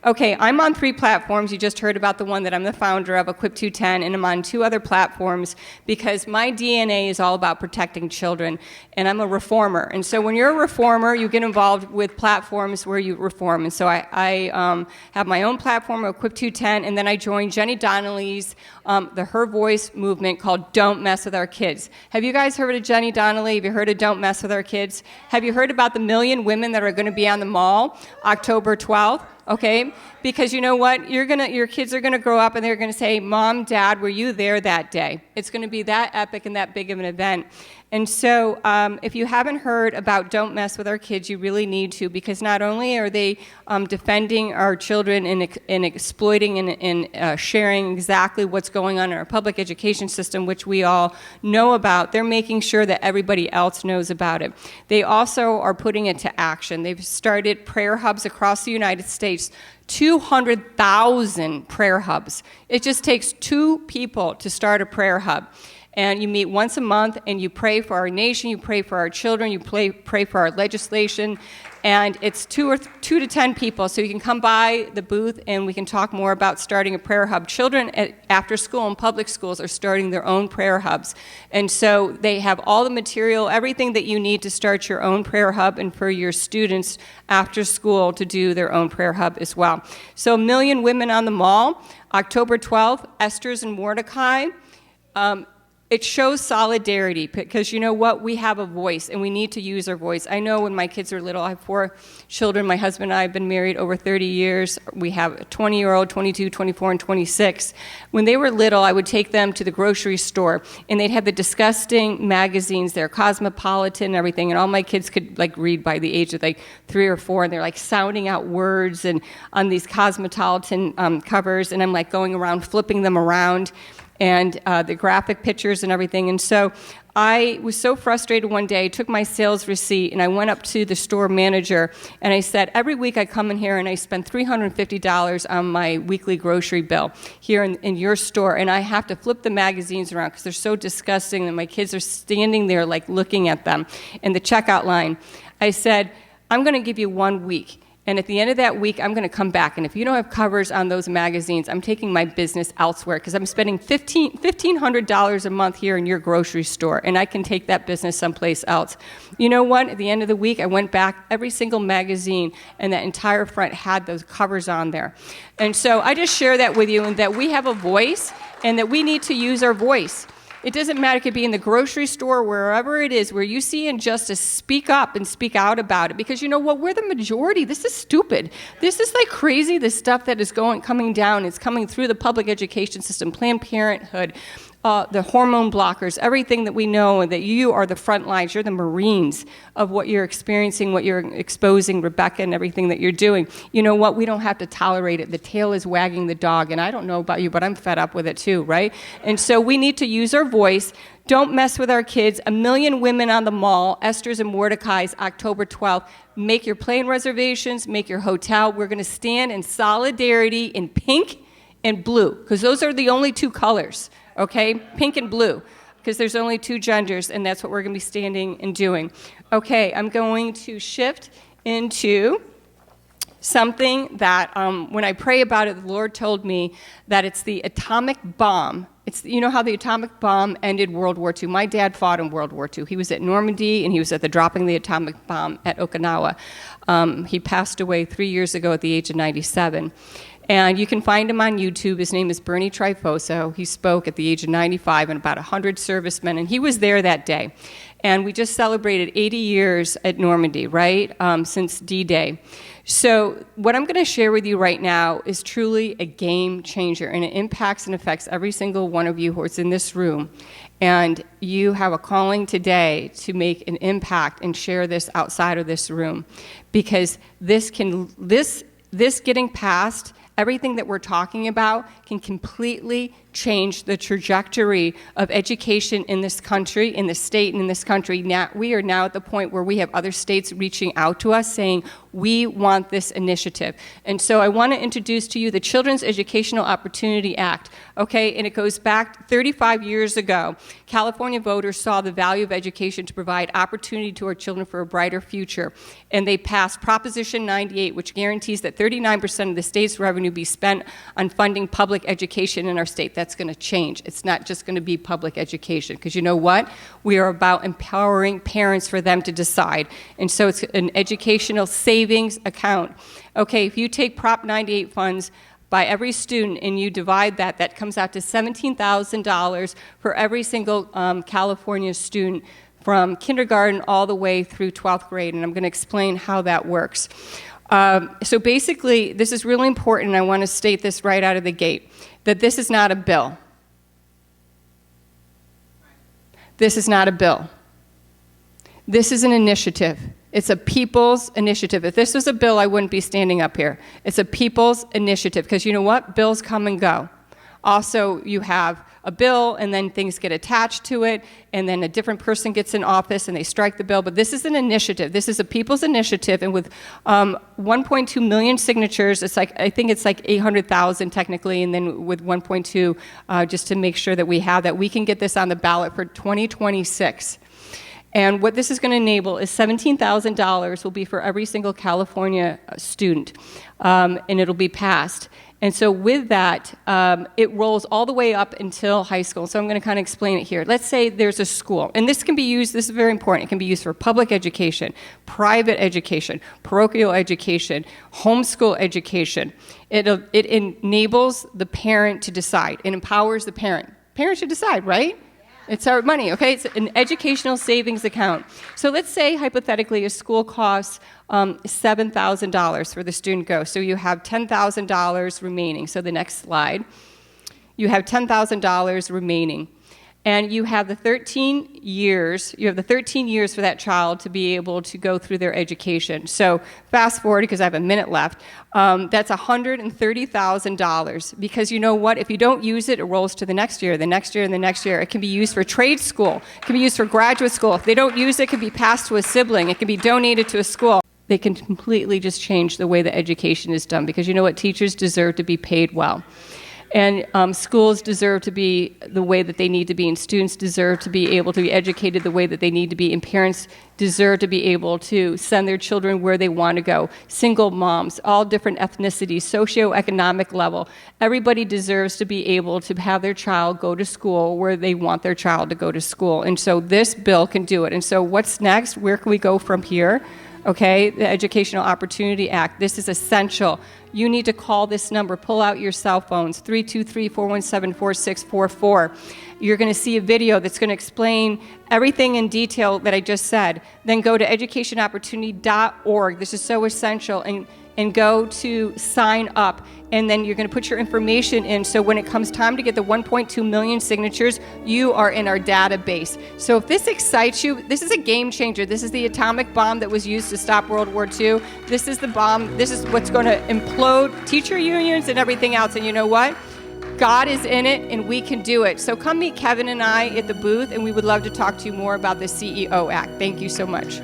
Okay, I'm on 3 platforms. You just heard about the one that I'm the founder of, Equip 210, and I'm on 2 other platforms because my DNA is all about protecting children, and I'm a reformer. And so when you're a reformer, you get involved with platforms where you reform. And so I have my own platform, Equip 210, and then I joined Jenny Donnelly's the Her Voice movement called Don't Mess with Our Kids. Have you guys heard of Jenny Donnelly? Have you heard of Don't Mess with Our Kids? Have you heard about the 1 million women that are going to be on the mall October 12th? Okay, because you know what, your kids are gonna grow up and they're gonna say, Mom, Dad, were you there that day? It's gonna be that epic and that big of an event. And so if you haven't heard about Don't Mess with Our Kids, you really need to, because not only are they defending our children and exploiting and sharing exactly what's going on in our public education system, which we all know about, they're making sure that everybody else knows about it. They also are putting it to action. They've started prayer hubs across the United States, 200,000 prayer hubs. It just takes 2 people to start a prayer hub. And you meet once a month and you pray for our nation, you pray for our children, you pray for our legislation. And it's 2 to 10 people, so you can come by the booth and we can talk more about starting a prayer hub. Children after school in public schools are starting their own prayer hubs. And so they have all the material, everything that you need to start your own prayer hub and for your students after school to do their own prayer hub as well. So 1 million women on the mall, October 12th, Esther's and Mordecai. It shows solidarity because you know what? We have a voice and we need to use our voice. I know when my kids are little, I have 4 children. My husband and I have been married over 30 years. We have a 20-year-old, 22, 24, and 26. When they were little, I would take them to the grocery store and they'd have the disgusting magazines there, Cosmopolitan and everything, and all my kids could like read by the age of like 3 or 4, and they're like sounding out words and on these Cosmopolitan covers, and I'm like going around flipping them around, and the graphic pictures and everything. And so I was so frustrated one day, I took my sales receipt and I went up to the store manager and I said, every week I come in here and I spend $350 on my weekly grocery bill here in your store, and I have to flip the magazines around because they're so disgusting and my kids are standing there like looking at them in the checkout line. I said, I'm going to give you 1 week. And at the end of that week, I'm going to come back. And if you don't have covers on those magazines, I'm taking my business elsewhere because I'm spending $1,500 a month here in your grocery store, and I can take that business someplace else. You know what? At the end of the week, I went back, every single magazine, and that entire front had those covers on there. And so I just share that with you, and that we have a voice, and that we need to use our voice. It doesn't matter, it could be in the grocery store, wherever it is, where you see injustice, speak up and speak out about it. Because you know what, we're the majority. This is stupid. This is like crazy, this stuff that is coming down. It's coming through the public education system, Planned Parenthood, the hormone blockers, everything that we know, and that you are the front lines, you're the Marines of what you're experiencing, what you're exposing, Rebecca, and everything that you're doing. You know what, we don't have to tolerate it. The tail is wagging the dog, and I don't know about you, but I'm fed up with it too, right? And so we need to use our voice. Don't mess with our kids. 1 million women on the mall, Esther's and Mordecai's, October 12th. Make your plane reservations, make your hotel. We're gonna stand in solidarity in pink and blue, because those are the only 2 colors. Okay, pink and blue, because there's only 2 genders, and that's what we're going to be standing and doing. Okay, I'm going to shift into something that when I pray about it, the Lord told me that it's the atomic bomb. You know how the atomic bomb ended World War II? My dad fought in World War II. He was at Normandy, and he was at the dropping of the atomic bomb at Okinawa. He passed away 3 years ago at the age of 97. And you can find him on YouTube. His name is Bernie Trifoso. He spoke at the age of 95 and about 100 servicemen, and he was there that day. And we just celebrated 80 years at Normandy, right, since D-Day. So what I'm going to share with you right now is truly a game changer, and it impacts and affects every single one of you who is in this room. And you have a calling today to make an impact and share this outside of this room, because this getting past everything that we're talking about can completely change the trajectory of education in this country, in the state, and in this country. Now, we are now at the point where we have other states reaching out to us saying, we want this initiative. And so I want to introduce to you the Children's Educational Opportunity Act, okay? And it goes back 35 years ago. California voters saw the value of education to provide opportunity to our children for a brighter future. And they passed Proposition 98, which guarantees that 39% of the state's revenue be spent on funding public education in our state. That's going to change. It's not just going to be public education, because you know what? We are about empowering parents for them to decide. And so it's an educational savings account. Okay, if you take Prop 98 funds by every student and you divide that, that comes out to $17,000 for every single California student from kindergarten all the way through 12th grade, and I'm going to explain how that works. So basically, this is really important, and I want to state this right out of the gate, that this is not a bill. This is not a bill. This is an initiative. It's a people's initiative. If this was a bill, I wouldn't be standing up here. It's a people's initiative, because you know what? Bills come and go. Also, you have a bill, and then things get attached to it, and then a different person gets in office, and they strike the bill. But this is an initiative. This is a people's initiative, and with 1.2 million signatures, it's like, I think it's like 800,000 technically, and then with 1.2, just to make sure that we have that, we can get this on the ballot for 2026. And what this is going to enable is $17,000 will be for every single California student, and it'll be passed. And so with that, it rolls all the way up until high school. So I'm going to kind of explain it here. Let's say there's a school, and this can be used, this is very important, it can be used for public education, private education, parochial education, homeschool education. It enables the parent to decide. It empowers the parent. Parents should decide, right? It's our money, okay? It's an educational savings account. So let's say, hypothetically, a school costs $7,000 for the student go. So you have $10,000 remaining. So the next slide. You have $10,000 remaining. And you have the 13 years, for that child to be able to go through their education. So fast forward, because I have a minute left, that's $130,000. Because you know what? If you don't use it, it rolls to the next year, the next year, and the next year. It can be used for trade school. It can be used for graduate school. If they don't use it, it can be passed to a sibling. It can be donated to a school. They can completely just change the way the education is done. Because you know what? Teachers deserve to be paid well. And schools deserve to be the way that they need to be, and students deserve to be able to be educated the way that they need to be, and parents deserve to be able to send their children where they want to go. Single moms, all different ethnicities, socioeconomic level. Everybody deserves to be able to have their child go to school where they want their child to go to school. And so this bill can do it. And so what's next? Where can we go from here? Okay, the Educational Opportunity Act. This is essential. You need to call this number. Pull out your cell phones, 323-417-4644. You're going to see a video that's going to explain everything in detail that I just said. Then go to educationopportunity.org. This is so essential. And go to sign up, and then you're going to put your information in, so when it comes time to get the 1.2 million signatures, you are in our database. So if this excites you, this is a game changer. This is the atomic bomb that was used to stop World War II. This is the bomb. This is what's going to implode teacher unions and everything else. And you know what? God is in it, and we can do it. So come meet Kevin and I at the booth, and we would love to talk to you more about the CEO Act. Thank you so much.